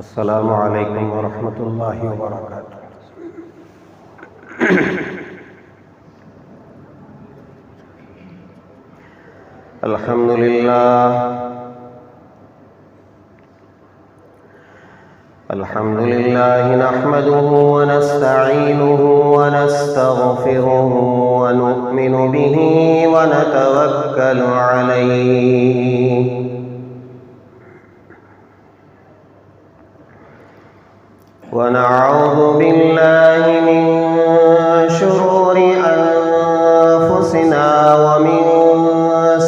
السلام علیکم ورحمۃ اللہ وبرکاتہ۔ الحمد للہ نحمده ونستعینه ونستغفره ونؤمن به ونتوکل علیہ ونعوذ باللہ من شرور انفسنا ومن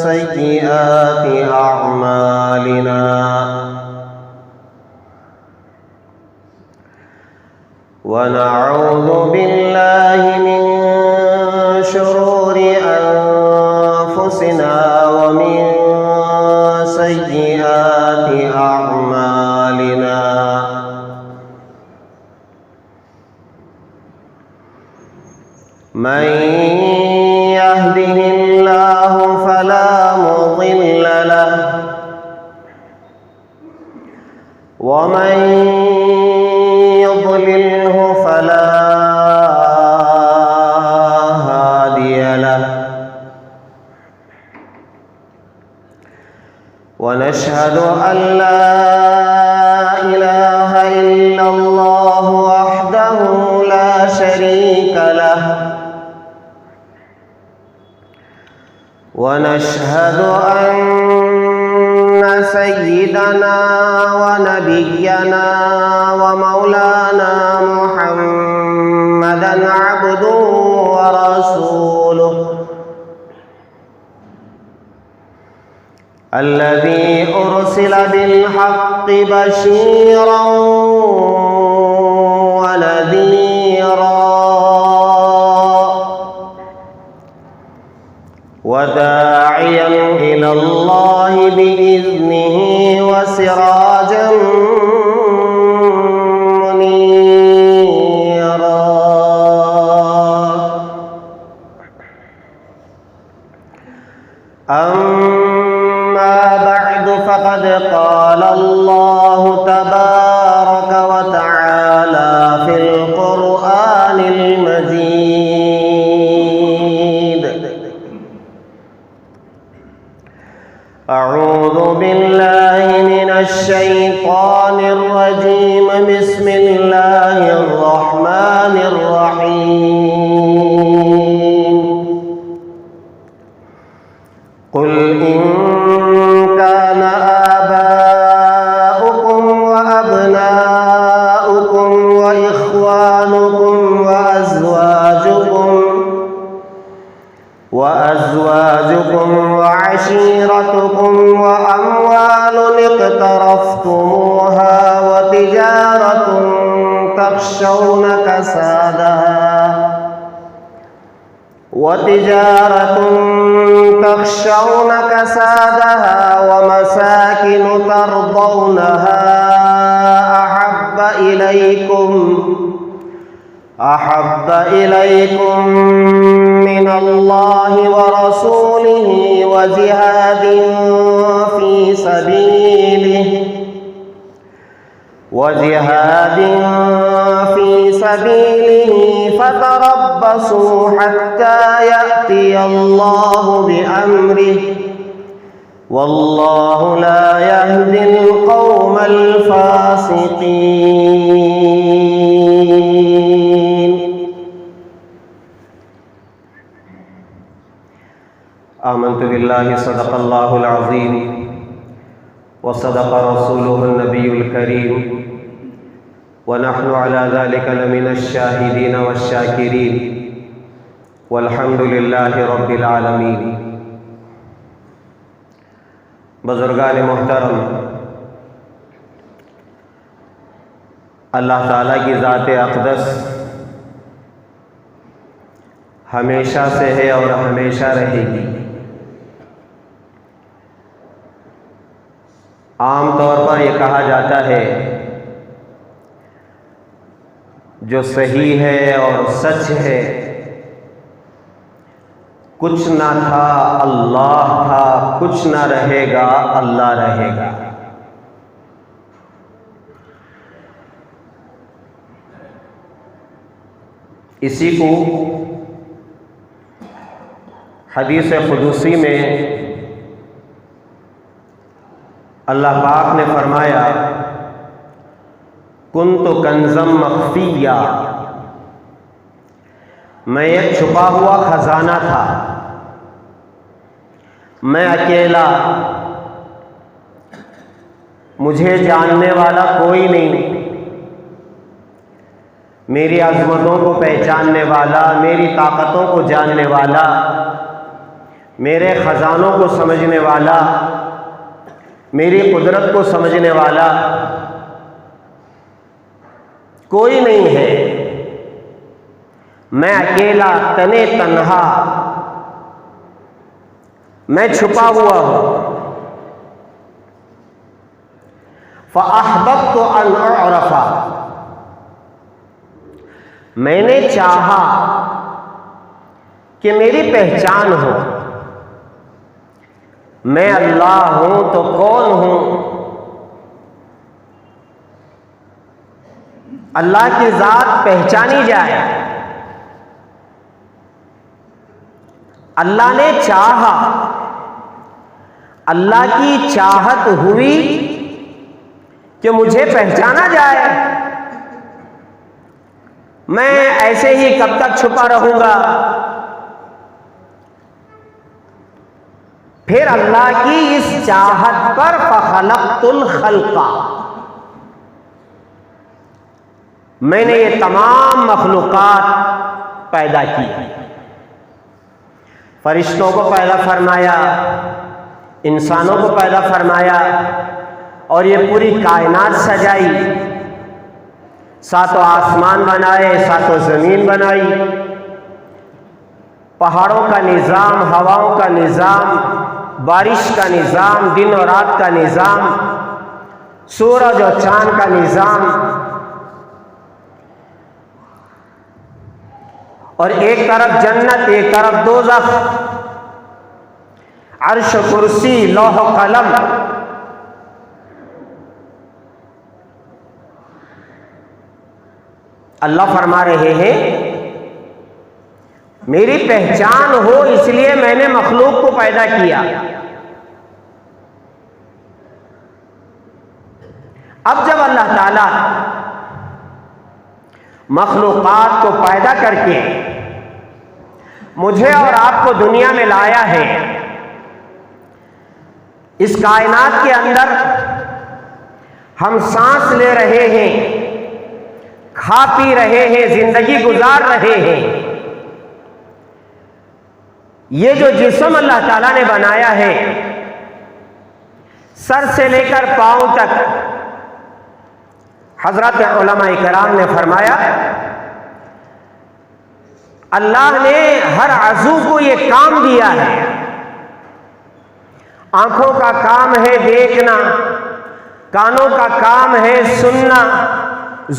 سیئات اعمالنا ونعوذ باللہ من شرور انفسنا ومن سیئات اعمالنا من يهده الله فلا مضل له ومن يضلله فلا هادي له ونشهد أن لا إله إلا الله وحده لا شريك له ونشهد أن سيدنا ونبينا ومولانا محمدا عبده ورسوله الذي أرسل بالحق بشيرا ونذيرا وداعيا إلى الله بإذنه وسراجا منيرا أما بعد فقد قال الله تبارك وتعالى في القرآن المجيد: أعوذ بالله من الشيطان الرجيم. بسم الله الرحمن الرحيم. قل إن كان آباؤكم وأبناؤكم وإخوانكم وأزواجكم وعشيرتكم وأموال اقترفتموها وتجارة تخشون كسادها ومساكن ترضونها أحب إليكم من الله ورسوله وجهاد في سبيله فتربصوا حتى يأتي الله بأمره والله لا يهدي القوم الفاسقين. آمنت بالله صدق الله العظيم وصدق رسوله النبي الكريم ونحن على ذلك لمن الشاهدين والشاكرين والحمد لله رب العالمين. بزرگان محترم، اللہ تعالیٰ کی ذات اقدس ہمیشہ سے ہے اور ہمیشہ رہے گی. عام طور پر یہ کہا جاتا ہے جو صحیح ہے اور سچ ہے کچھ نہ تھا اللہ تھا، کچھ نہ رہے گا اللہ رہے گا۔ اسی کو حدیث قدسی میں اللہ پاک نے فرمایا کنت کنزم مخفیہ، میں ایک چھپا ہوا خزانہ تھا، میں اکیلا، مجھے جاننے والا کوئی نہیں، میری عظمتوں کو پہچاننے والا، میری طاقتوں کو جاننے والا، میرے خزانوں کو سمجھنے والا، میری قدرت کو سمجھنے والا کوئی نہیں ہے، میں اکیلا تنے تنہا، میں چھپا ہوا ہوں۔ فَأَحْبَبْتُ أَنْ أُعْرَفَ، میں نے چاہا کہ میری پہچان ہو، میں اللہ ہوں تو کون ہوں، اللہ کی ذات پہچانی جائے۔ اللہ نے چاہا، اللہ کی چاہت ہوئی کہ مجھے پہچانا جائے، میں ایسے ہی کب تک چھپا رہوں گا؟ پھر اللہ کی اس چاہت پر فخلقت الخلق، میں نے یہ تمام مخلوقات پیدا کی، فرشتوں کو پیدا فرمایا، انسانوں کو پیدا فرمایا، اور یہ پوری کائنات سجائی، ساتوں آسمان بنائے، ساتوں زمین بنائی، پہاڑوں کا نظام، ہواؤں کا نظام، بارش کا نظام، دن اور رات کا نظام، سورج اور چاند کا نظام، اور ایک طرف جنت، ایک طرف دوزخ، عرش، کرسی، لوح و قلم۔ اللہ فرما رہے ہیں میری پہچان ہو اس لیے میں نے مخلوق کو پیدا کیا۔ اب جب اللہ تعالی مخلوقات کو پیدا کر کے مجھے اور آپ کو دنیا میں لایا ہے، اس کائنات کے اندر ہم سانس لے رہے ہیں، کھا پی رہے ہیں، زندگی گزار رہے ہیں، یہ جو جسم اللہ تعالیٰ نے بنایا ہے، سر سے لے کر پاؤں تک، حضرات علماء کرام نے فرمایا اللہ نے ہر عضو کو یہ کام دیا ہے۔ آنکھوں کا کام ہے دیکھنا، کانوں کا کام ہے سننا،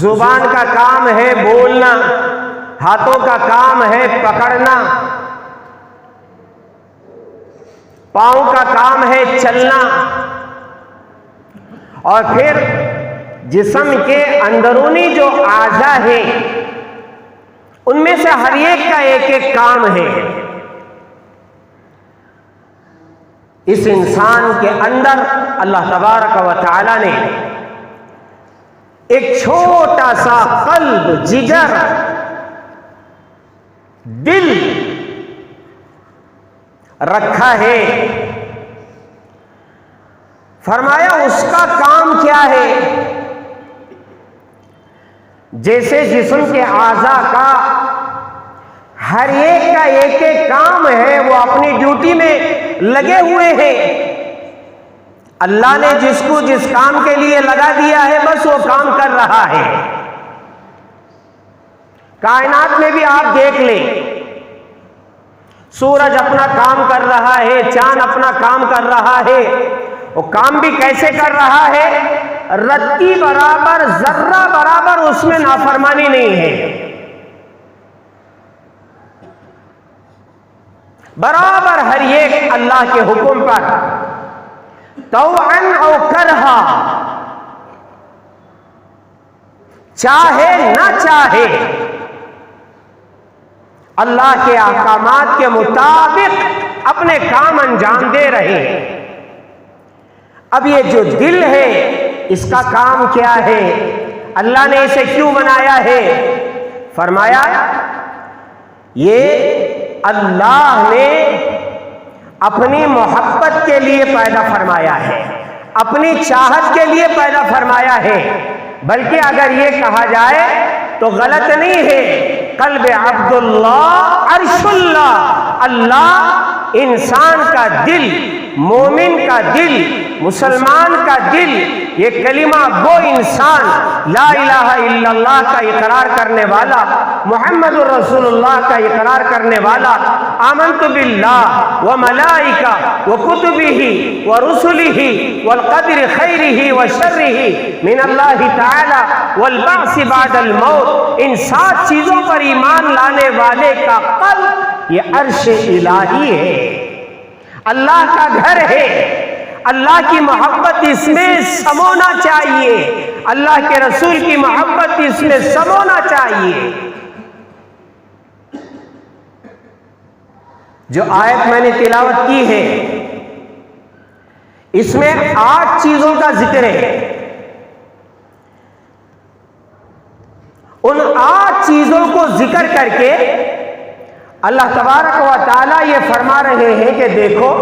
زبان کا کام ہے بولنا، ہاتھوں کا کام ہے پکڑنا، پاؤں کا کام ہے چلنا، اور پھر جسم کے اندرونی جو اعضاء ہیں ان میں سے ہر ایک کا ایک ایک کام ہے۔ اس انسان کے اندر اللہ تبارک و تعالی نے ایک چھوٹا سا قلب، جگر، دل رکھا ہے۔ فرمایا اس کا کام کیا ہے؟ جیسے جسم کے اعضاء کا ہر ایک کا ایک ایک کام ہے، وہ اپنی ڈیوٹی میں لگے ہوئے ہیں۔ اللہ نے جس کو جس کام کے لیے لگا دیا ہے بس وہ کام کر رہا ہے۔ کائنات میں بھی آپ دیکھ لیں، سورج اپنا کام کر رہا ہے، چاند اپنا کام کر رہا ہے، وہ کام بھی کیسے کر رہا ہے؟ رتی برابر، ذرہ برابر اس میں نافرمانی نہیں ہے، برابر ہر ایک اللہ کے حکم پر طوعاً او کرہا، چاہے نہ چاہے اللہ کے احکامات کے مطابق اپنے کام انجام دے رہے ہیں۔ اب یہ جو دل ہے اس کا کام کیا ہے؟ اللہ نے اسے کیوں بنایا ہے؟ فرمایا یہ اللہ نے اپنی محبت کے لیے پیدا فرمایا ہے، اپنی چاہت کے لیے پیدا فرمایا ہے۔ بلکہ اگر یہ کہا جائے تو غلط نہیں ہے، قلب عبداللہ عرش اللہ، اللہ انسان کا دل، مومن کا دل، مسلمان کا دل، یہ کلمہ وہ انسان لا الہ الا اللہ کا اقرار کرنے والا، محمد الرسول اللہ کا اقرار کرنے والا، آمنت باللہ وملائکہ وکتبہ ورسلہ والقدر خیرہ وشرہ من اللہ تعالی والبعث بعد الموت، ان 7 چیزوں پر ایمان لانے والے کا قلب یہ عرش الہی ہے، اللہ کا گھر ہے۔ اللہ کی محبت اس میں سمونا چاہیے، اللہ کے رسول کی محبت اس میں سمونا چاہیے۔ جو آیت میں نے تلاوت کی ہے اس میں 8 چیزوں کا ذکر ہے۔ ان 8 چیزوں کو ذکر کر کے اللہ تبارک و تعالی یہ فرما رہے ہیں کہ دیکھو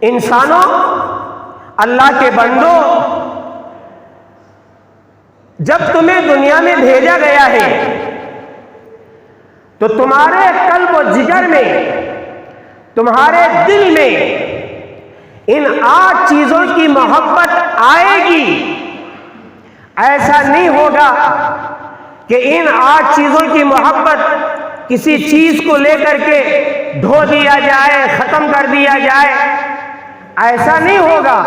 انسانوں، اللہ کے بندوں، جب تمہیں دنیا میں بھیجا گیا ہے تو تمہارے قلب و جگر میں، تمہارے دل میں ان 8 چیزوں کی محبت آئے گی۔ ایسا نہیں ہوگا کہ ان 8 چیزوں کی محبت کسی چیز کو لے کر کے دھو دیا جائے، ختم کر دیا جائے، ایسا نہیں ہوگا۔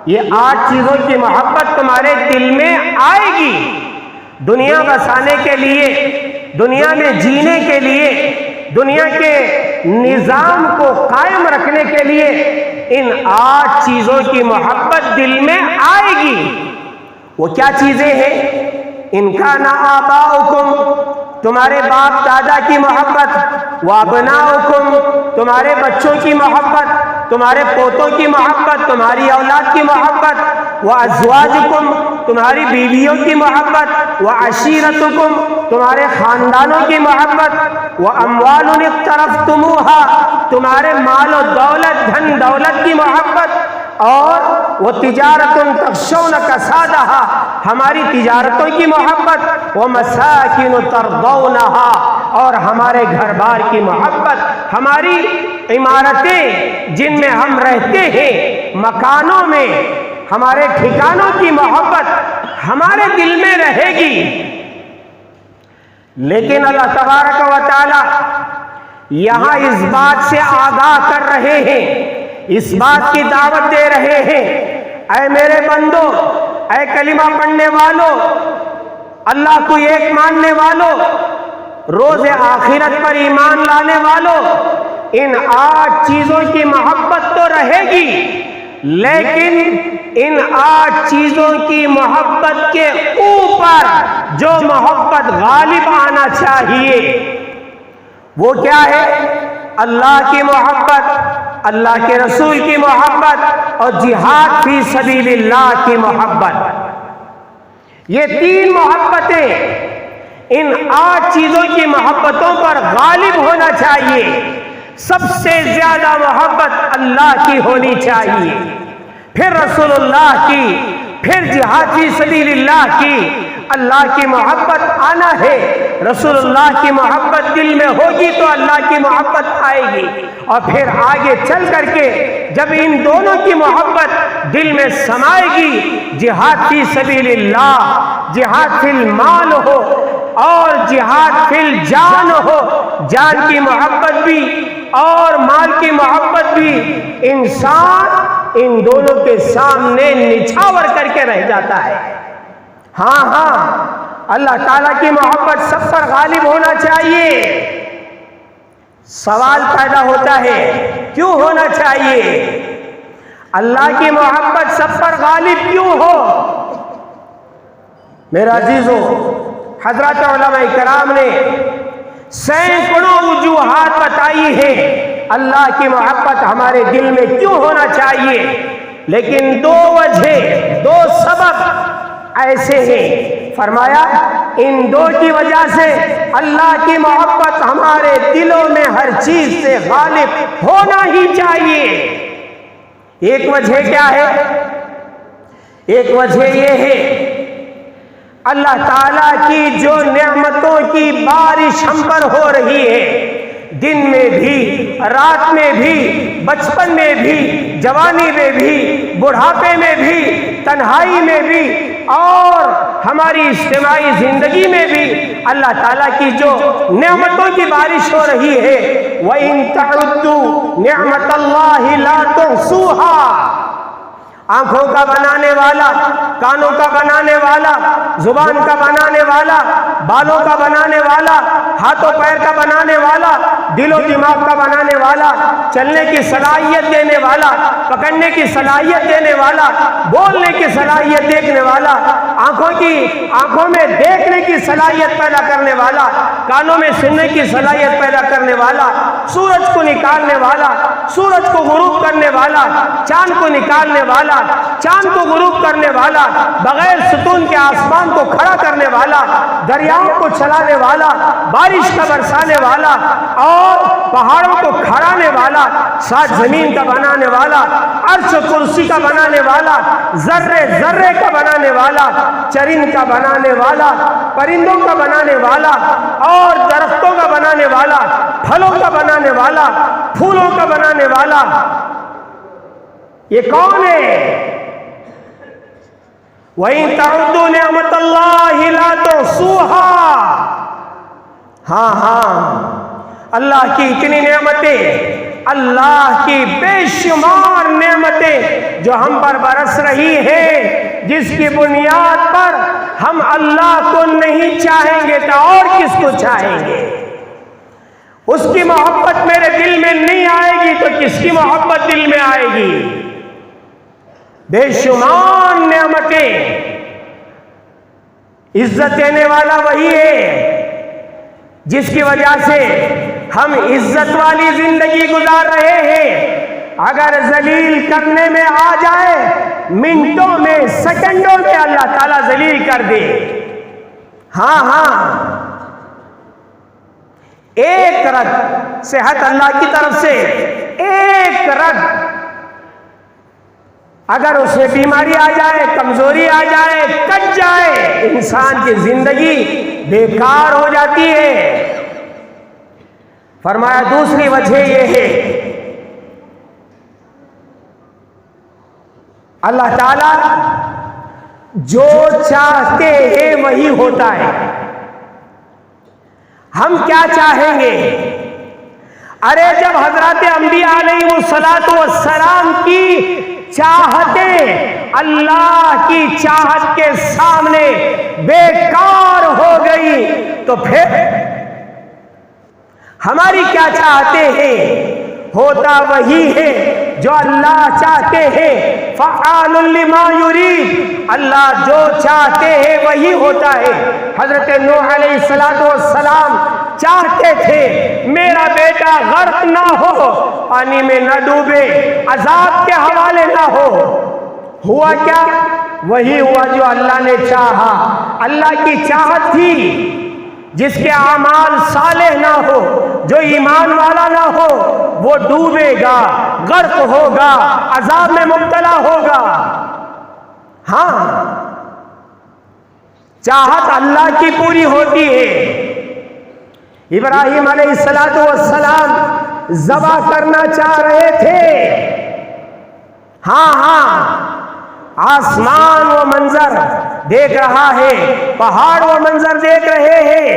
یہ 8 چیزوں کی محبت تمہارے دل میں آئے گی۔ دنیا بسانے کے لیے، دنیا میں جینے کے لیے، دنیا کے نظام کو قائم رکھنے کے لیے ان 8 چیزوں کی محبت دل میں آئے گی۔ وہ کیا چیزیں ہیں؟ ان کان آباؤکم، تمہارے باپ دادا کی محبت، وابناؤکم، تمہارے بچوں کی محبت، تمہارے پوتوں کی محبت، تمہاری اولاد کی محبت، وازواجکم، تمہاری بیویوں کی محبت، وعشیرتکم، تمہارے خاندانوں کی محبت، واموال اقترفتموها، تمہارے مال و دولت، دھن دولت کی محبت، اور وہ تجارت تخشون کسادہا، ہماری تجارتوں کی محبت، ومساکن ترضونہا، اور ہمارے گھر بار کی محبت، ہماری عمارتیں جن میں ہم رہتے ہیں، مکانوں میں ہمارے ٹھکانوں کی محبت ہمارے دل میں رہے گی۔ لیکن اللہ تبارک و تعالی یہاں اس بات سے آگاہ کر رہے ہیں، اس بات کی دعوت دے رہے ہیں، اے میرے بندو، اے کلمہ پڑھنے والوں، اللہ کو ایک ماننے والوں، روز آخرت پر ایمان لانے والوں، ان 8 چیزوں کی محبت تو رہے گی، لیکن ان 8 چیزوں کی محبت کے اوپر جو محبت غالب آنا چاہیے وہ کیا ہے؟ اللہ کی محبت، اللہ کے رسول کی محبت، اور جہاد فی سبیل اللہ کی محبت۔ یہ 3 محبتیں ان 8 چیزوں کی محبتوں پر غالب ہونا چاہیے۔ سب سے زیادہ محبت اللہ کی ہونی چاہیے، پھر رسول اللہ کی، پھر جہاد فی سبیل اللہ کی۔ اللہ کی محبت آنا ہے، رسول اللہ کی محبت دل میں ہوگی تو اللہ کی محبت آئے گی، اور پھر آگے چل کر کے جب ان دونوں کی محبت دل میں سمائے گی، جہاد فی سبیل اللہ، جہاد فی المال ہو اور جہاد فی الجان ہو، جان کی محبت بھی اور مال کی محبت بھی، انسان ان دونوں کے سامنے نچھاور کر کے رہ جاتا ہے۔ ہاں اللہ تعالیٰ کی محبت سب پر غالب ہونا چاہیے۔ سوال پیدا ہوتا ہے کیوں ہونا چاہیے؟ اللہ کی محبت سب پر غالب کیوں ہو؟ میرا عزیزو، حضرات علماء کرام نے سینکڑوں وجوہات بتائی ہیں اللہ کی محبت ہمارے دل میں کیوں ہونا چاہیے، لیکن دو وجہ، دو سبب ایسے ہیں، فرمایا ان دو کی وجہ سے اللہ کی محبت ہمارے دلوں میں ہر چیز سے غالب ہونا ہی چاہیے۔ ایک وجہ کیا ہے؟ ایک وجہ یہ ہے اللہ تعالیٰ کی جو نعمتوں کی بارش ہم پر ہو رہی ہے، دن میں بھی، رات میں بھی، بچپن میں بھی، جوانی میں بھی، بڑھاپے میں بھی، تنہائی میں بھی، اور ہماری اجتماعی زندگی میں بھی اللہ تعالیٰ کی جو نعمتوں کی بارش ہو رہی ہے، وَإِن تَعُدُّوا نِعْمَتَ اللَّهِ لَا تُحْصُوهَا، آنکھوں کا بنانے والا، کانوں کا بنانے والا، زبان کا بنانے والا، بالوں کا بنانے والا، ہاتھوں پیر کا بنانے والا، دل و دماغ کا بنانے والا، چلنے کی صلاحیت دینے والا، پکڑنے کی صلاحیت دینے والا، بولنے کی صلاحیت دیکھنے والا، آنکھوں میں دیکھنے کی صلاحیت پیدا کرنے والا، کانوں میں سننے کی صلاحیت پیدا کرنے والا، سورج کو نکالنے والا، سورج کو غروب کرنے والا، چاند کو نکالنے والا، چاند کو غروب کرنے والا، بغیر ستون کے آسمان کو کھڑا کرنے والا، دریاؤں کو چلانے والا، بارش کا برسانے والا، اور پہاڑوں کو کھڑانے والا، ساتھ زمین کا بنانے والا، عرش و کرسی کا بنانے والا، ذرے ذرے کا بنانے والا، چرند کا بنانے والا، پرندوں کا بنانے والا، اور درختوں کا بنانے والا، پھلوں کا بنانے والا، پھولوں کا بنانے والا، یہ کون ہے؟ وَإِن تَعُدُّوا نِعْمَتَ اللَّهِ لَا تُحْصُوهَا، ہاں اللہ کی اتنی نعمتیں، اللہ کی بے شمار نعمتیں جو ہم پر برس رہی ہیں، جس کی بنیاد پر ہم اللہ کو نہیں چاہیں گے تو اور کس کو چاہیں گے؟ اس کی محبت میرے دل میں نہیں آئے گی تو کس کی محبت دل میں آئے گی؟ بے شمار نعمتیں، عزت دینے والا وہی ہے جس کی وجہ سے ہم عزت والی زندگی گزار رہے ہیں۔ اگر ذلیل کرنے میں آ جائے، منٹوں میں، سیکنڈوں میں اللہ تعالیٰ ذلیل کر دے۔ ہاں ایک رد، صحت اللہ کی طرف سے ایک رد، اگر اس میں بیماری آ جائے، کمزوری آ جائے، کٹ جائے، انسان کی زندگی بیکار ہو جاتی ہے۔ فرمایا دوسری وجہ یہ ہے، اللہ تعالیٰ جو چاہتے ہیں وہی ہوتا ہے۔ ہم کیا چاہیں گے؟ ارے جب حضرات انبیاء علیہ السلام کی چاہتیں اللہ کی چاہت کے سامنے بیکار ہو گئی تو پھر ہماری کیا چاہتے ہیں؟ ہوتا وہی ہے جو اللہ چاہتے ہیں، فعال لما یرید، اللہ جو چاہتے ہیں وہی ہوتا ہے۔ حضرت نوح علیہ السلام چاہتے تھے میرا بیٹا غرق نہ ہو، پانی میں نہ ڈوبے، عذاب کے حوالے نہ ہو۔ ہوا کیا؟ وہی ہوا جو اللہ نے چاہا۔ اللہ کی چاہت تھی جس کے اعمال صالح نہ ہو، جو ایمان والا نہ ہو، وہ ڈوبے گا، غرق ہوگا، عذاب میں مبتلا ہوگا۔ ہاں چاہت اللہ کی پوری ہوتی ہے۔ ابراہیم علیہ السلام ذبح کرنا چاہ رہے تھے، ہاں آسمان وہ منظر دیکھ رہا ہے، پہاڑ وہ منظر دیکھ رہے ہیں۔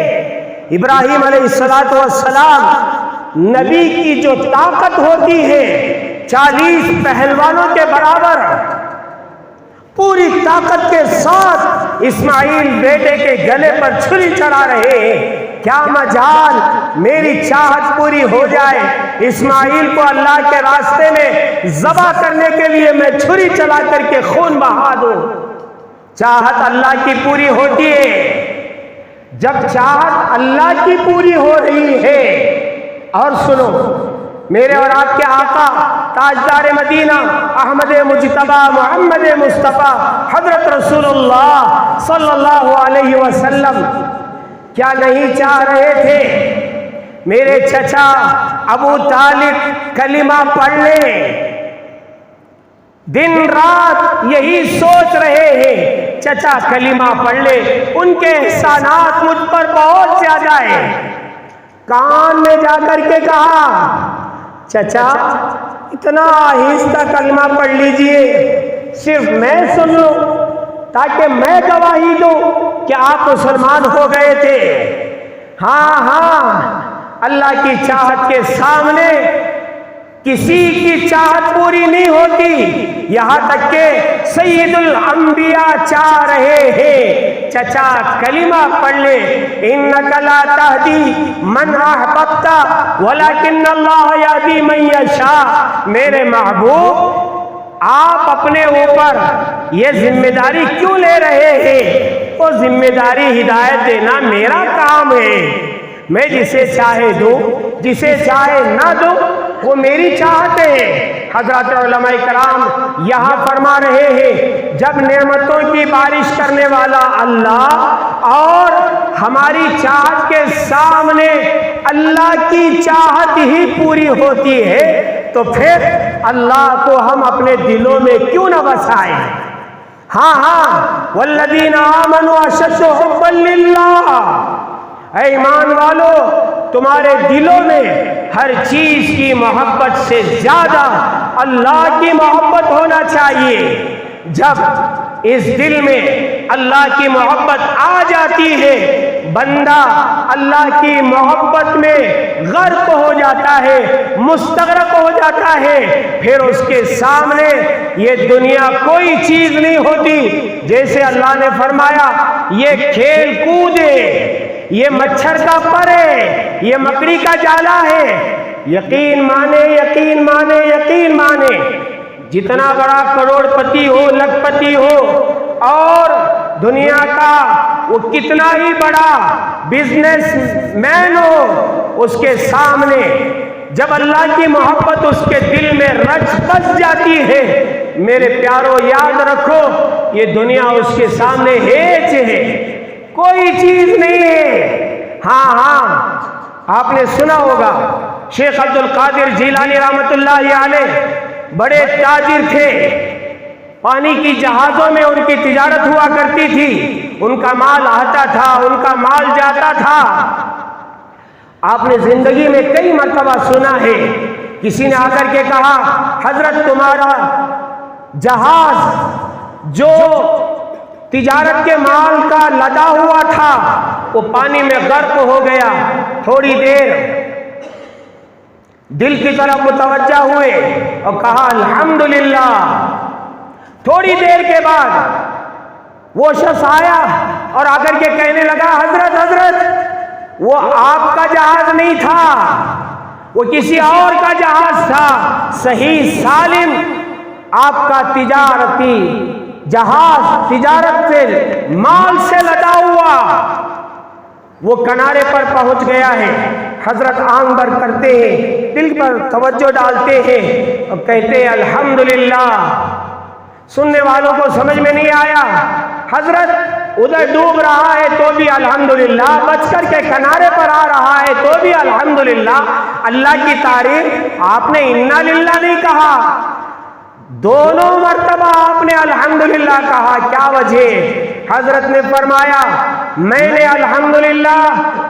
ابراہیم علیہ السلام نبی کی جو طاقت ہوتی ہے 40 پہلوانوں کے برابر، پوری طاقت کے ساتھ اسماعیل بیٹے کے گلے پر چھری چلا رہے ہیں۔ کیا مجال میری چاہت پوری ہو جائے، اسماعیل کو اللہ کے راستے میں ذبح کرنے کے لیے میں چھری چلا کر کے خون بہا دوں۔ چاہت اللہ کی پوری ہوتی ہے، جب چاہت اللہ کی پوری ہو رہی ہے. اور سنو، میرے اور آپ کے آقا تاجدار مدینہ احمد مجتبیٰ محمد مصطفیٰ حضرت رسول اللہ صلی اللہ علیہ وسلم کیا نہیں چاہ رہے تھے میرے چچا ابو طالب کلمہ پڑھ لیں؟ دن رات یہی سوچ رہے ہیں چچا کلمہ پڑھ لے، ان کے احسانات مجھ پر بہت زیادہ ہیں. کان میں جا کر کے کہا، چچا اتنا آہستہ کلمہ پڑھ لیجئے، صرف میں سن لوں تاکہ میں گواہی دوں کہ آپ مسلمان ہو گئے تھے. ہاں اللہ کی چاہت کے سامنے کسی کی چاہت پوری نہیں ہوتی. یہاں تک کہ سید الانبیاء چاہ رہے ہیں چچا کلمہ پڑھ لے، انک لا تہدی من احببت ولکن اللہ یہدی من یشاء. میرے محبوب، آپ اپنے اوپر یہ ذمہ داری کیوں لے رہے ہیں؟ وہ ذمہ داری ہدایت دینا میرا کام ہے. میں جسے چاہے دوں، جسے چاہے نہ دوں، وہ میری چاہت ہے. حضرات علماء کرام یہاں فرما رہے ہیں جب نعمتوں کی بارش کرنے والا اللہ اور ہماری چاہت کے سامنے اللہ کی چاہت ہی پوری ہوتی ہے تو پھر اللہ کو ہم اپنے دلوں میں کیوں نہ بسائیں؟ والذین آمنوا اشد حبا للہ. اے ایمان والو، تمہارے دلوں میں ہر چیز کی محبت سے زیادہ اللہ کی محبت ہونا چاہیے. جب اس دل میں اللہ کی محبت آ جاتی ہے، بندہ اللہ کی محبت میں غرق ہو جاتا ہے، مستغرق ہو جاتا ہے. پھر اس کے سامنے یہ دنیا کوئی چیز نہیں ہوتی. جیسے اللہ نے فرمایا یہ کھیل کود ہے، یہ مچھر کا پر ہے، یہ مکڑی کا جالا ہے. یقین مانے، یقین مانے، یقین مانے، جتنا بڑا کروڑ پتی ہو، لکھ پتی ہو، اور دنیا کا وہ کتنا ہی بڑا بزنس مین ہو، اس کے سامنے جب اللہ کی محبت اس کے دل میں رچ بس جاتی ہے، میرے پیارو یاد رکھو یہ دنیا اس کے سامنے ہیچ ہے، کوئی چیز نہیں ہے. آپ نے سنا ہوگا شیخ عبد القادر جیلانی رحمت اللہ علیہ بڑے تاجر تھے. پانی کی جہازوں میں ان کی تجارت ہوا کرتی تھی، ان کا مال آتا تھا، ان کا مال جاتا تھا. آپ نے زندگی میں کئی مرتبہ سنا ہے کسی نے آ کر کے کہا، حضرت تمہارا جہاز جو تجارت کے مال کا لدا ہوا تھا وہ پانی میں غرق ہو گیا. تھوڑی دیر دل کی طرف متوجہ ہوئے اور کہا الحمدللہ. تھوڑی دیر کے بعد وہ شخص آیا اور آ کر کے کہنے لگا، حضرت وہ آپ کا جہاز نہیں تھا، وہ کسی اور کا جہاز تھا. صحیح سالم آپ کا تجارتی جہاز تجارت سے مال سے لدا ہوا وہ کنارے پر پہنچ گیا ہے. حضرت آنکھ بند کرتے ہیں، دل پر توجہ ڈالتے ہیں اور کہتے ہیں الحمدللہ. سننے والوں کو سمجھ میں نہیں آیا، حضرت ادھر ڈوب رہا ہے تو بھی الحمدللہ، بچ کر کے کنارے پر آ رہا ہے تو بھی الحمدللہ. اللہ کی تعریف آپ نے انا للہ نہیں کہا، دونوں مرتبہ آپ نے الحمدللہ کہا. کیا وجہ؟ حضرت نے فرمایا میں نے الحمدللہ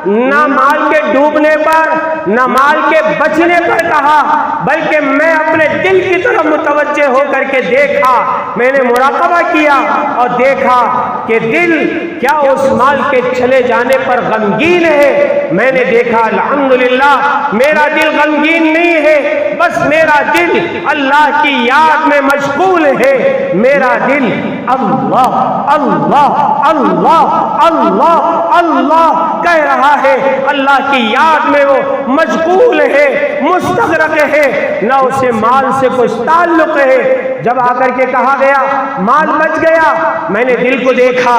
نہ مال کے ڈوبنے پر نہ مال کے بچنے پر کہا، بلکہ میں اپنے دل کی طرف متوجہ ہو کر کے دیکھا، میں نے مراقبہ کیا اور دیکھا کہ دل کیا اس مال کے چلے جانے پر غمگین ہے. میں نے دیکھا الحمدللہ میرا دل غمگین نہیں ہے، بس میرا دل اللہ کی یاد میں مشغول ہے. میرا دل اللہ اللہ اللہ اللہ اللہ کہہ رہا ہے، اللہ کی یاد میں وہ مشغول ہے، مستغرق ہے، نہ اسے مال سے کچھ تعلق ہے. جب آ کر کے کہا گیا مال بچ گیا، میں نے دل کو دیکھا،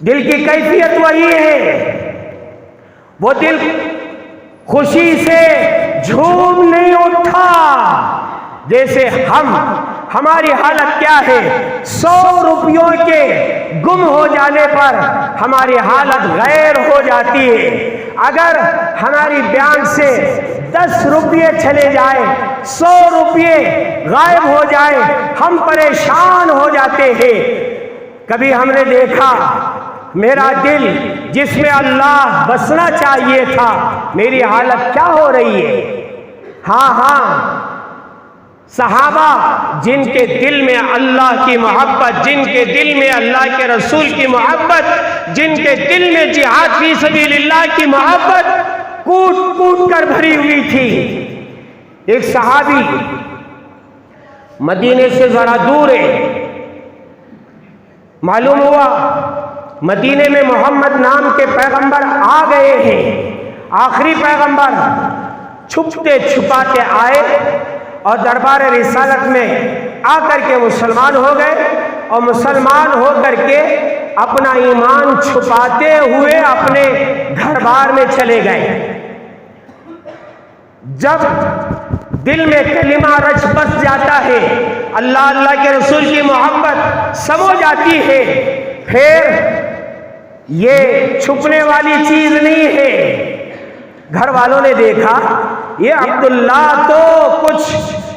دل کی کیفیت وہی ہے، وہ دل خوشی سے جھوم نہیں اٹھا جیسے ہماری حالت کیا ہے، 100 روپیوں کے گم ہو جانے پر ہماری حالت غیر ہو جاتی ہے۔ اگر ہماری بینک سے 10 روپے چلے جائیں، 100 روپے غائب ہو جائیں، ہم پریشان ہو جاتے ہیں۔ کبھی ہم نے دیکھا میرا دل جس میں اللہ بسنا چاہیے تھا، میری حالت کیا ہو رہی ہے؟ ہاں صحابہ جن کے دل میں اللہ کی محبت، جن کے دل میں اللہ کے رسول کی محبت، جن کے دل میں جہاد فی سبیل اللہ کی محبت کوٹ کوٹ کر بھری ہوئی تھی۔ ایک صحابی مدینے سے ذرا دور ہے، معلوم ہوا مدینے میں محمد نام کے پیغمبر آ گئے ہیں، آخری پیغمبر چھپتے چھپاتے آئے اور دربار رسالت میں آ کر کے مسلمان ہو گئے، اور مسلمان ہو کر کے اپنا ایمان چھپاتے ہوئے اپنے گھر بار میں چلے گئے۔ جب دل میں کلمہ رچ بس جاتا ہے، اللہ اللہ کے رسول کی محبت سمو جاتی ہے، پھر یہ چھپنے والی چیز نہیں ہے۔ گھر والوں نے دیکھا یہ عبداللہ تو کچھ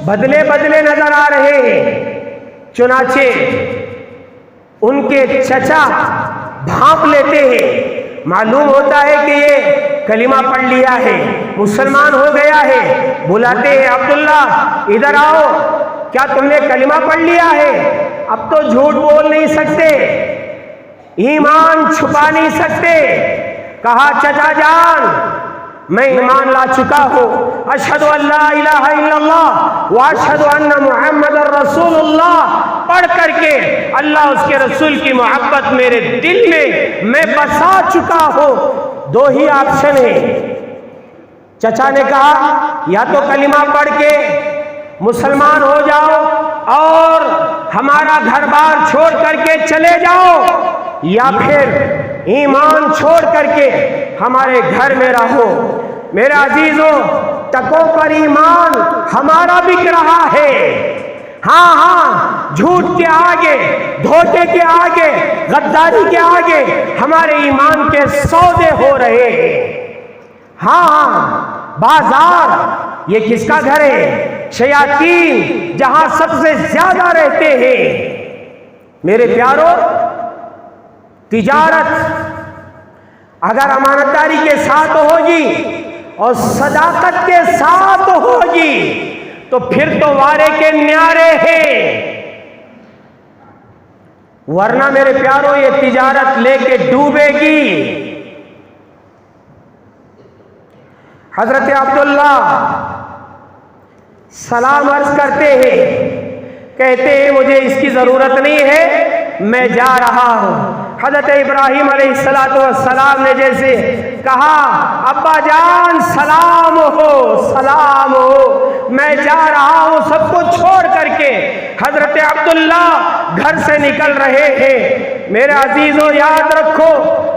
بدلے بدلے نظر آ رہے ہیں، چنانچہ ان کے چچا بھانپ لیتے ہیں، معلوم ہوتا ہے کہ یہ کلمہ پڑھ لیا ہے، مسلمان ہو گیا ہے، بلاتے ہیں عبداللہ ادھر آؤ، کیا تم نے کلمہ پڑھ لیا ہے؟ اب تو جھوٹ بول نہیں سکتے، ایمان چھپا نہیں سکتے۔ کہا چچا جان میں ایمان لا چکا ہوں، اشہد ان لا الہ الا اللہ واشہد ان محمد رسول اللہ پڑھ کر کے اللہ اس کے رسول کی محبت میرے دل میں بسا چکا ہوں۔ دو ہی آپشن ہے۔ چچا نے کہا یا تو کلمہ پڑھ کے مسلمان ہو جاؤ اور ہمارا گھر بار چھوڑ کر کے چلے جاؤ، یا پھر ایمان چھوڑ کر کے ہمارے گھر میں رہو۔ میرے عزیزوں، ٹکوں پر ایمان ہمارا بک رہا ہے۔ ہاں جھوٹ کے آگے، دھوکے کے آگے، غداری کے آگے ہمارے ایمان کے سودے ہو رہے ہیں۔ ہاں بازار یہ کس کا گھر ہے؟ شیاطین جہاں سب سے زیادہ رہتے ہیں۔ میرے پیارو، تجارت اگر امانتداری کے ساتھ ہوگی اور صداقت کے ساتھ ہوگی تو پھر تو وارے کے نیارے ہیں، ورنہ میرے پیارو یہ تجارت لے کے ڈوبے گی۔ حضرت عبداللہ سلام عرض کرتے ہیں، کہتے ہیں مجھے اس کی ضرورت نہیں ہے، میں جا رہا ہوں۔ حضرت ابراہیم علیہ السلام نے جیسے کہا ابا جان سلام ہو، میں جا رہا ہوں، سب کو چھوڑ کر کے حضرت عبداللہ گھر سے نکل رہے ہیں۔ میرے عزیزوں یاد رکھو،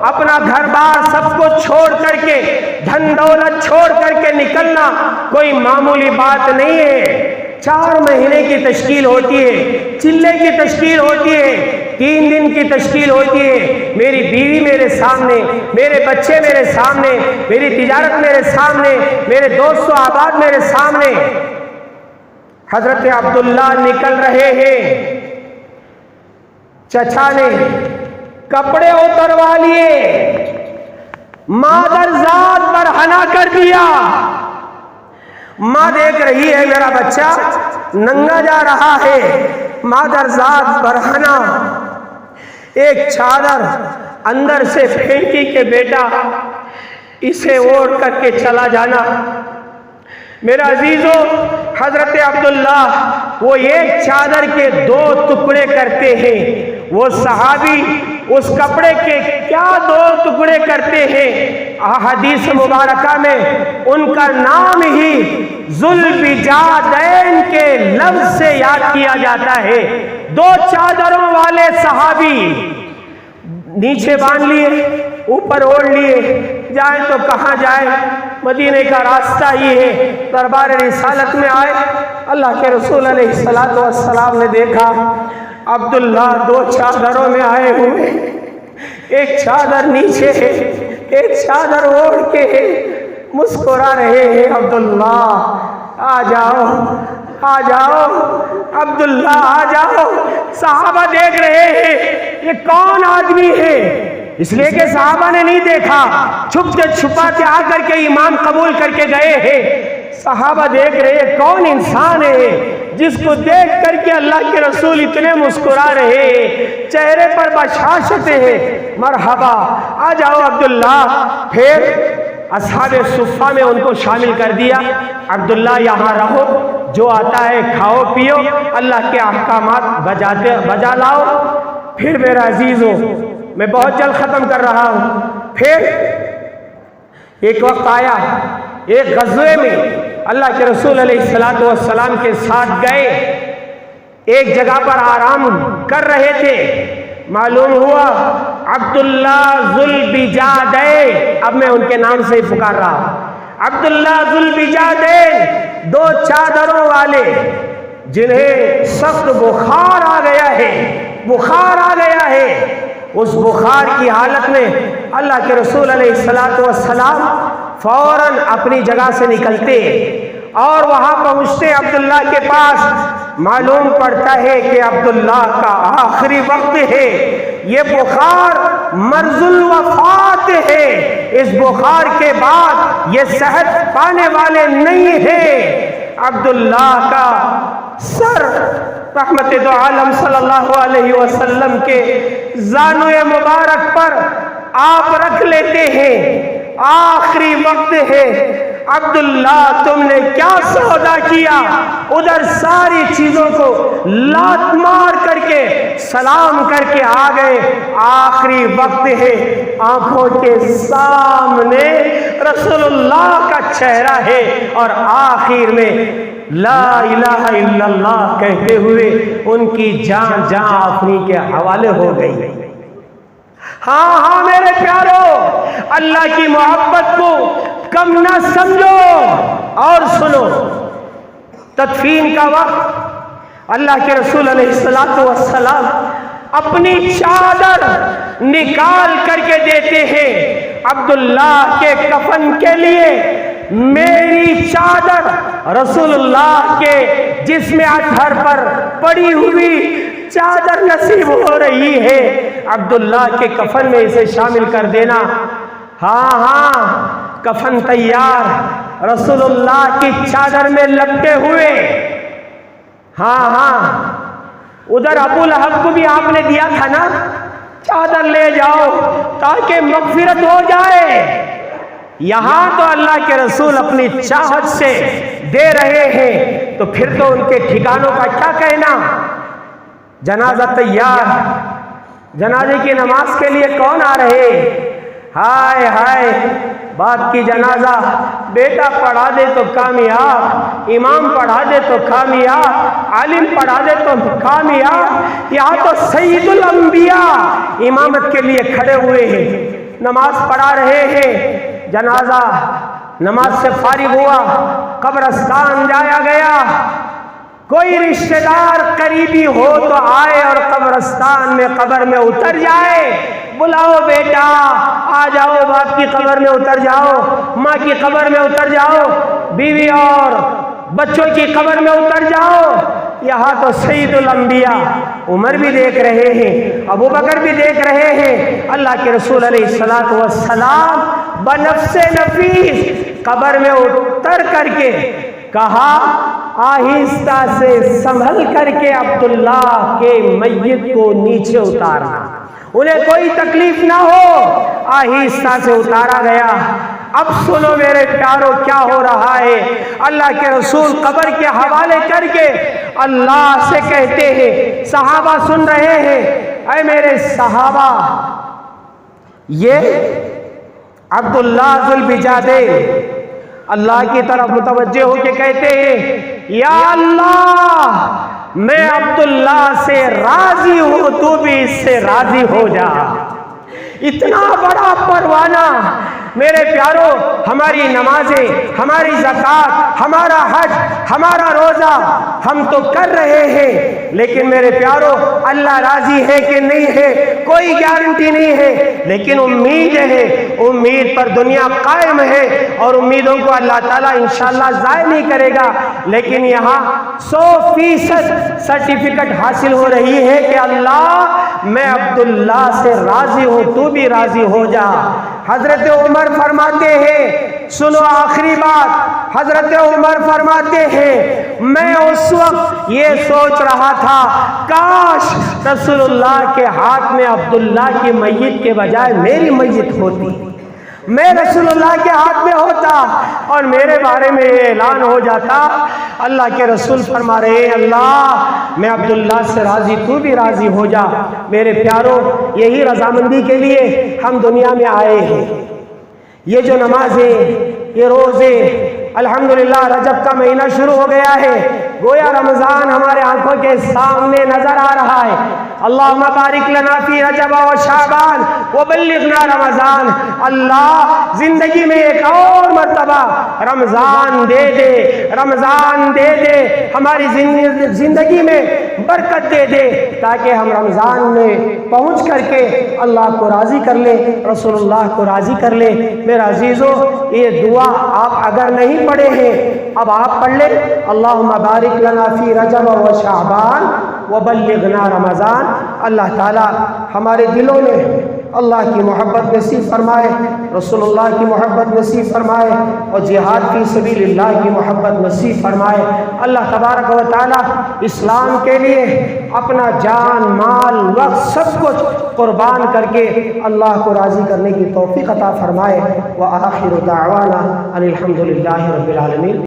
اپنا گھر بار سب کو چھوڑ کر کے، دھن دولت چھوڑ کر کے نکلنا کوئی معمولی بات نہیں ہے۔ 4 مہینے کی تشکیل ہوتی ہے، چلے کی تشکیل ہوتی ہے، 3 دن کی تشکیل ہوتی ہے۔ میری بیوی میرے سامنے، میرے بچے میرے سامنے، میری تجارت میرے سامنے، میرے دوست و احباب میرے سامنے۔ حضرت عبداللہ نکل رہے ہیں، چچا نے کپڑے اتروا لیے، مادر ذات برہنہ کر دیا۔ ماں دیکھ رہی ہے میرا بچہ ننگا جا رہا ہے، مادر ذات برہنہ، ایک چادر اندر سے پھینکی کہ بیٹا اسے اوڑھ کر کے چلا جانا۔ میرے عزیزوں، حضرت عبداللہ وہ ایک چادر کے 2 ٹکڑے کرتے ہیں، وہ صحابی اس کپڑے کے کیا 2 ٹکڑے کرتے ہیں؟ احادیث مبارکہ میں ان کا نام ہی ذوالبجادین کے لفظ سے یاد کیا جاتا ہے۔ 2 چادروں والے صحابی نیچے باندھ لیے، اوپر اوڑھ لیے، جائیں تو کہاں جائیں، مدینے کا راستہ ہی ہے، دربار رسالت میں آئے۔ اللہ کے رسول علیہ السلام نے دیکھا عبداللہ 2 چادروں میں آئے ہوئے، ایک چادر نیچے ہے، ایک چادر اوڑھ کے مسکرا رہے ہیں۔ عبداللہ آ جاؤ، آ جاؤ، عبداللہ آ جاؤ۔ صحابہ دیکھ رہے ہیں یہ کون آدمی ہے، اس لیے کہ صحابہ نے نہیں دیکھا، چھپ کے چھپا کے آ کر کے ایمان قبول کر کے گئے ہیں۔ صحابہ دیکھ رہے ہیں کون انسان ہے جس کو دیکھ کر کے اللہ کے رسول اتنے مسکرا رہے ہیں، چہرے پر بشاشت ہے۔ مرحبا، آ جاؤ عبداللہ۔ پھر اصحاب صفہ میں ان کو شامل کر دیا، عبداللہ یہاں رہو، جو آتا ہے کھاؤ پیو، اللہ کے احکامات بجا لاؤ۔ پھر میرا عزیزو، میں بہت جلد ختم کر رہا ہوں۔ پھر ایک وقت آیا، ایک غزوے میں اللہ کے رسول علیہ السلام کے ساتھ گئے، ایک جگہ پر آرام کر رہے تھے، معلوم ہوا عبداللہ ذوالبجادین، اب میں ان کے نام سے ہی پکار رہا ہوں، عبداللہ ذوالبجادین، 2 چادروں والے، جنہیں سخت بخار آ گیا ہے، بخار آ گیا ہے۔ اس بخار کی حالت میں اللہ کے رسول علیہ السلام فوراً اپنی جگہ سے نکلتے اور وہاں پہنچتے عبداللہ کے پاس۔ معلوم پڑتا ہے کہ عبداللہ کا آخری وقت ہے، یہ بخار مرض الوفات ہے، اس بخار کے بعد یہ صحت پانے والے نہیں ہیں۔ عبداللہ کا سر رحمت دو عالم صلی اللہ علیہ وسلم کے زانوئے مبارک پر آپ رکھ لیتے ہیں، آخری وقت ہے۔ عبداللہ تم نے کیا سودا کیا؟ ادھر ساری چیزوں کو لات مار کر کے سلام کر کے آ گئے، آخری وقت ہے، آنکھوں کے سامنے رسول اللہ کا چہرہ ہے، اور آخر میں لا الہ الا اللہ کہتے ہوئے ان کی جان اپنی کے حوالے ہو گئی۔ ہاں میرے پیارو، اللہ کی محبت کو کم نہ سمجھو۔ اور سنو، تدفین کا وقت اللہ کے رسول علیہ السلام اپنی چادر نکال کر کے دیتے ہیں عبداللہ کے کفن کے لیے۔ میری چادر رسول اللہ کے جسم اطہر پر پڑی ہوئی چادر نصیب ہو رہی ہے، عبداللہ کے کفن میں اسے شامل کر دینا۔ ہاں کفن تیار، رسول اللہ کی چادر میں لپٹے ہوئے۔ ہاں ادھر ابو لہب کو بھی آپ نے دیا تھا نا، چادر لے جاؤ تاکہ مغفرت ہو جائے۔ یہاں تو اللہ کے رسول اپنی چاہت سے دے رہے ہیں، تو پھر تو ان کے ٹھکانوں کا کیا کہنا۔ جنازہ تیار، جنازے کی نماز کے لیے کون آ رہے؟ ہائے باپ کی جنازہ، بیٹا پڑھا دے تو کامیاب، امام پڑھا دے تو کامیاب، عالم پڑھا دے تو کامیاب۔ یہاں تو سید الانبیاء امامت کے لیے کھڑے ہوئے ہیں، نماز پڑھا رہے ہیں۔ جنازہ نماز سے فارغ ہوا، قبرستان جایا گیا، کوئی رشتہ دار قریبی ہو تو آئے اور قبرستان میں قبر میں اتر جائے۔ بلاؤ بیٹا، آ جاؤ، باپ کی قبر میں اتر جاؤ، ماں کی قبر میں اتر جاؤ، بیوی اور بچوں کی قبر میں اتر جاؤ۔ یہاں تو سید الانبیاء عمر بھی دیکھ رہے ہیں، ابو بکر بھی دیکھ رہے ہیں۔ اللہ کے رسول علیہ السلام بنفس نفیس قبر میں اتر کر کے کہا، آہستہ سے سنبھل کر کے عبداللہ کے میت کو نیچے اتارنا، انہیں کوئی تکلیف نہ ہو۔ آہستہ سے اتارا گیا۔ اب سنو میرے پیارو کیا ہو رہا ہے۔ اللہ کے رسول قبر کے حوالے کر کے اللہ سے کہتے ہیں، صحابہ سن رہے ہیں، اے میرے صحابہ، یہ عبداللہ ذوالبجادین اللہ کی طرف متوجہ ہو کے کہتے ہیں، یا اللہ، میں عبداللہ سے راضی ہوں، تو بھی اس سے راضی ہو جا۔ اتنا بڑا پروانہ میرے پیاروں، ہماری نمازیں، ہماری زکوٰۃ، ہمارا حج، ہمارا روزہ ہم تو کر رہے ہیں، لیکن میرے پیاروں اللہ راضی ہے کہ نہیں ہے کوئی گارنٹی نہیں ہے، لیکن امید ہے، امید پر دنیا قائم ہے اور امیدوں کو اللہ تعالیٰ انشاءاللہ ضائع نہیں کرے گا۔ لیکن یہاں 100% سرٹیفکیٹ حاصل ہو رہی ہے کہ اللہ میں عبداللہ سے راضی ہوں، تو بھی راضی ہو جا۔ حضرت عمر فرماتے ہیں، سنو آخری بات، حضرت عمر فرماتے ہیں میں اس وقت یہ سوچ رہا تھا کاش رسول اللہ کے ہاتھ میں عبداللہ کی میت کے بجائے میری میت ہوتی، میں رسول اللہ کے ہاتھ میں ہوتا اور میرے بارے میں یہ اعلان ہو جاتا۔ اللہ کے رسول فرما رہے ہیں اللہ میں عبداللہ سے راضی، تو بھی راضی ہو جا۔ میرے پیاروں یہی رضامندی کے لیے ہم دنیا میں آئے ہیں۔ یہ جو نمازیں، یہ روزے، الحمدللہ رجب کا مہینہ شروع ہو گیا ہے، گویا رمضان ہمارے آنکھوں کے سامنے نظر آ رہا ہے۔ اللہم بارک لنا فی رجب و شعبان وبلغنا رمضان۔ اللہ زندگی میں ایک اور مرتبہ رمضان دے دے، رمضان دے دے، ہماری زندگی میں برکت دے دے تاکہ ہم رمضان میں پہنچ کر کے اللہ کو راضی کر لیں، رسول اللہ کو راضی کر لیں۔ میرا عزیزو یہ دعا آپ اگر نہیں پڑھے ہیں اب آپ پڑھ لیں، اللہم بارک لنا فی رجب و شعبان وبلغنا رمضان۔ اللہ تعالی ہمارے دلوں میں اللہ کی محبت نصیب فرمائے، رسول اللہ کی محبت نصیب فرمائے اور جہاد فی سبیل اللہ کی محبت نصیب فرمائے۔ اللہ تبارک و تعالی اسلام کے لیے اپنا جان، مال، وقت سب کچھ قربان کر کے اللہ کو راضی کرنے کی توفیق عطا فرمائے۔ وآخر دعوانا ان الحمد للہ رب العالمین۔